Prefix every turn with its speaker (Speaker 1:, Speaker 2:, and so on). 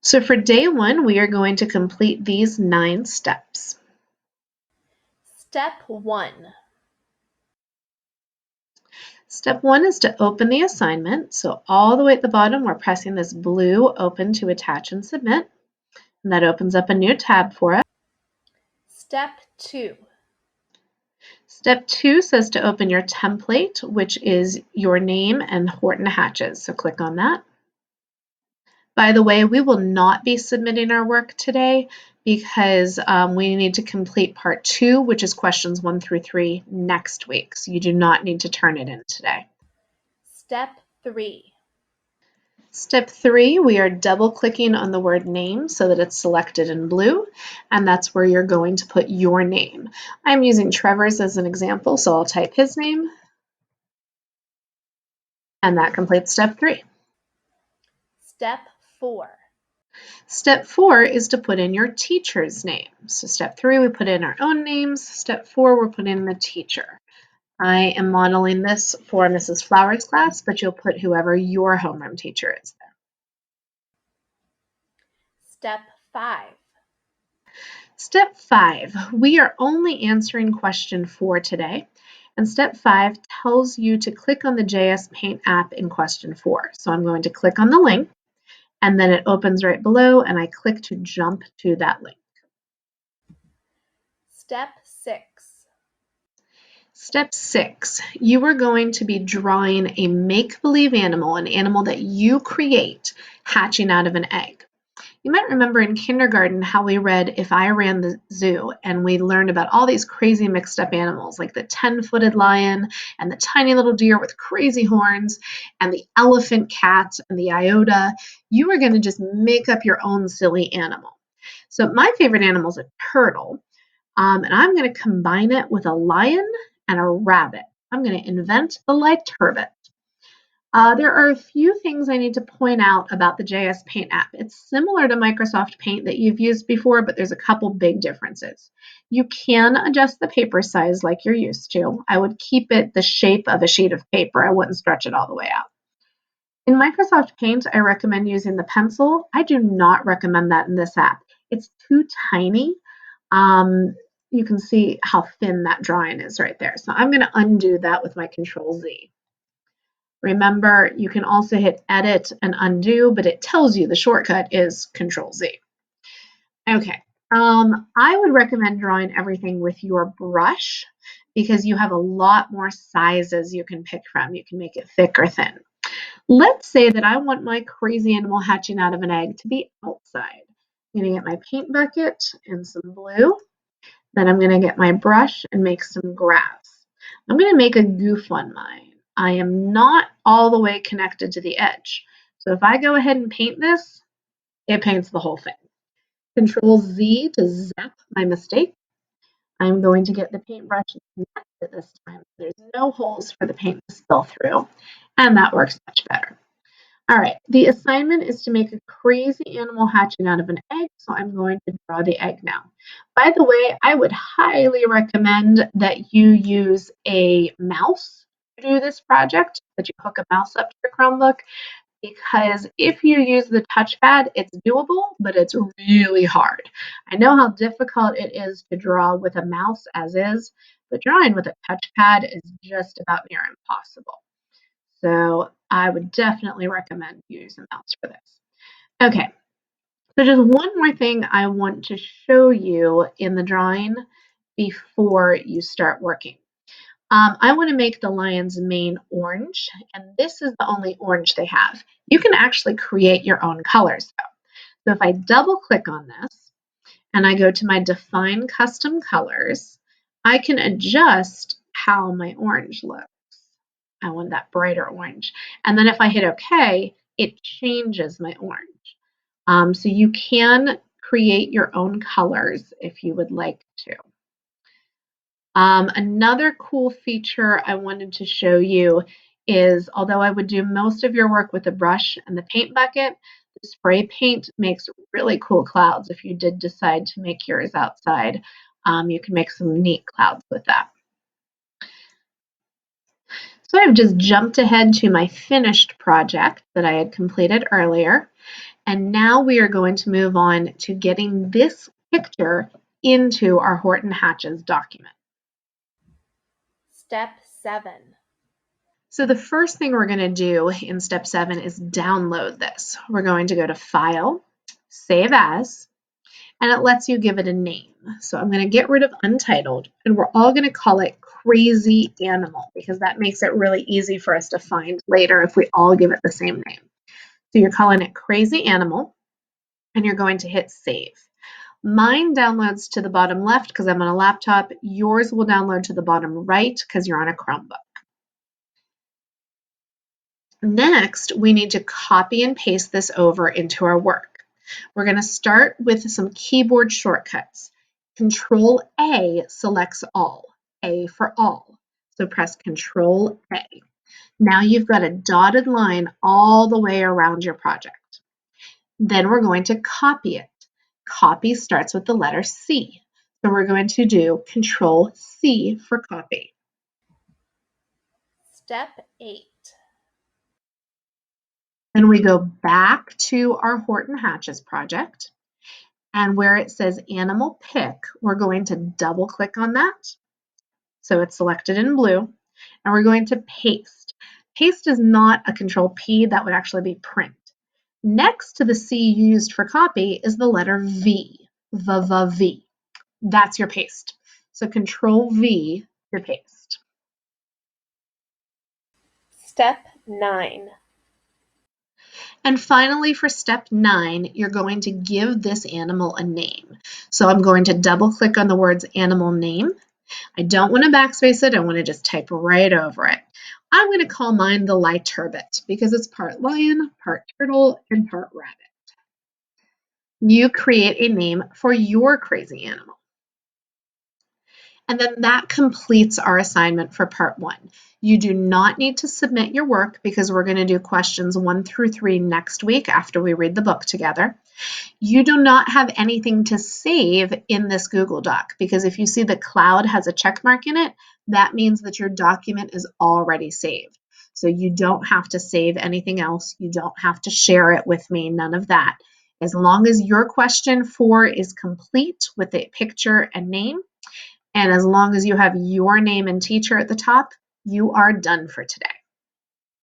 Speaker 1: So for day 1, we are going to complete these 9 steps.
Speaker 2: Step 1.
Speaker 1: Step 1 is to open the assignment. So all the way at the bottom, we're pressing this blue open to attach and submit. And that opens up a new tab for us.
Speaker 2: Step 2.
Speaker 1: Step 2 says to open your template, which is your name and Horton Hatches. So click on that. By the way, we will not be submitting our work today because we need to complete part 2, which is questions 1 through 3 next week. So you do not need to turn it in today.
Speaker 2: Step 3.
Speaker 1: Step 3, we are double clicking on the word name so that it's selected in blue, and that's where you're going to put your name. I'm using Trevor's as an example, so I'll type his name, and that completes step 3.
Speaker 2: Step 4.
Speaker 1: Step 4 is to put in your teacher's name. So step 3, we put in our own names. Step 4, we're putting in the teacher. I am modeling this for Mrs. Flowers' class, but you'll put whoever your homeroom teacher is there.
Speaker 2: Step 5.
Speaker 1: Step 5, we are only answering question 4 today. And step 5 tells you to click on the JS Paint app in question 4. So I'm going to click on the link, and then it opens right below, and I click to jump to that link.
Speaker 2: Step 6.
Speaker 1: Step 6, you are going to be drawing a make-believe animal, an animal that you create, hatching out of an egg. You might remember in kindergarten how we read If I Ran the Zoo, and we learned about all these crazy mixed up animals like the 10-footed lion and the tiny little deer with crazy horns and the elephant cat and the iota. You are going to just make up your own silly animal. So my favorite animal is a turtle, and I'm going to combine it with a lion and a rabbit. I'm going to invent the Lyturbate. There are a few things I need to point out about the JS Paint app. It's similar to Microsoft Paint that you've used before, but there's a couple big differences. You can adjust the paper size like you're used to. I would keep it the shape of a sheet of paper. I wouldn't stretch it all the way out. In Microsoft Paint, I recommend using the pencil. I do not recommend that in this app. It's too tiny. You can see how thin that drawing is right there. So I'm going to undo that with my Control Z. Remember, you can also hit edit and undo, but it tells you the shortcut is Control Z. Okay, I would recommend drawing everything with your brush because you have a lot more sizes you can pick from. You can make it thick or thin. Let's say that I want my crazy animal hatching out of an egg to be outside. I'm going to get my paint bucket and some blue. Then I'm going to get my brush and make some grass. I'm going to make a goof on mine. I am not all the way connected to the edge. So if I go ahead and paint this, it paints the whole thing. Control Z to zap my mistake. I'm going to get the paintbrush and connect it this time. There's no holes for the paint to spill through, and that works much better. All right, the assignment is to make a crazy animal hatching out of an egg, so I'm going to draw the egg now. By the way, I would highly recommend that you use a mouse to do this project, that you hook a mouse up to your Chromebook, because if you use the touchpad, it's doable, but it's really hard. I know how difficult it is to draw with a mouse as is, but drawing with a touchpad is just about near impossible. So I would definitely recommend you use a mouse for this. Okay, so just one more thing I want to show you in the drawing before you start working. I want to make the lion's mane orange, and this is the only orange they have. You can actually create your own colors though. So if I double click on this and I go to my define custom colors, I can adjust how my orange looks. I want that brighter orange. And then if I hit OK, it changes my orange. So you can create your own colors if you would like to. Another cool feature I wanted to show you is, although I would do most of your work with the brush and the paint bucket, the spray paint makes really cool clouds. If you did decide to make yours outside, you can make some neat clouds with that. So I've just jumped ahead to my finished project that I had completed earlier. And now we are going to move on to getting this picture into our Horton Hatches document.
Speaker 2: Step 7.
Speaker 1: So the first thing we're going to do in step 7 is download this. We're going to go to File, Save As, and it lets you give it a name. So I'm going to get rid of Untitled, and we're all going to call it Crazy Animal because that makes it really easy for us to find later if we all give it the same name. So you're calling it Crazy Animal, and you're going to hit Save. Mine downloads to the bottom left because I'm on a laptop. Yours will download to the bottom right because you're on a Chromebook. Next, we need to copy and paste this over into our work. We're going to start with some keyboard shortcuts. Control A selects all, A for all. So press Control A. Now you've got a dotted line all the way around your project. Then we're going to copy it. Copy starts with the letter C. So we're going to do Control C for copy.
Speaker 2: Step 8.
Speaker 1: Then we go back to our Horton Hatches project, and where it says Animal Pick, we're going to double click on that. So it's selected in blue, and we're going to paste. Paste is not a Control P, that would actually be print. Next to the C used for copy is the letter V, V. That's your paste. So Control V to paste.
Speaker 2: Step 9.
Speaker 1: And finally, for step 9, you're going to give this animal a name. So I'm going to double click on the words animal name. I don't want to backspace it. I want to just type right over it. I'm going to call mine the Liturbit because it's part lion, part turtle, and part rabbit. You create a name for your crazy animal. And then that completes our assignment for part 1. You do not need to submit your work because we're going to do questions 1 through 3 next week after we read the book together. You do not have anything to save in this Google Doc because if you see the cloud has a check mark in it, that means that your document is already saved. So you don't have to save anything else. You don't have to share it with me, none of that. As long as your question 4 is complete with a picture and name, and as long as you have your name and teacher at the top, you are done for today.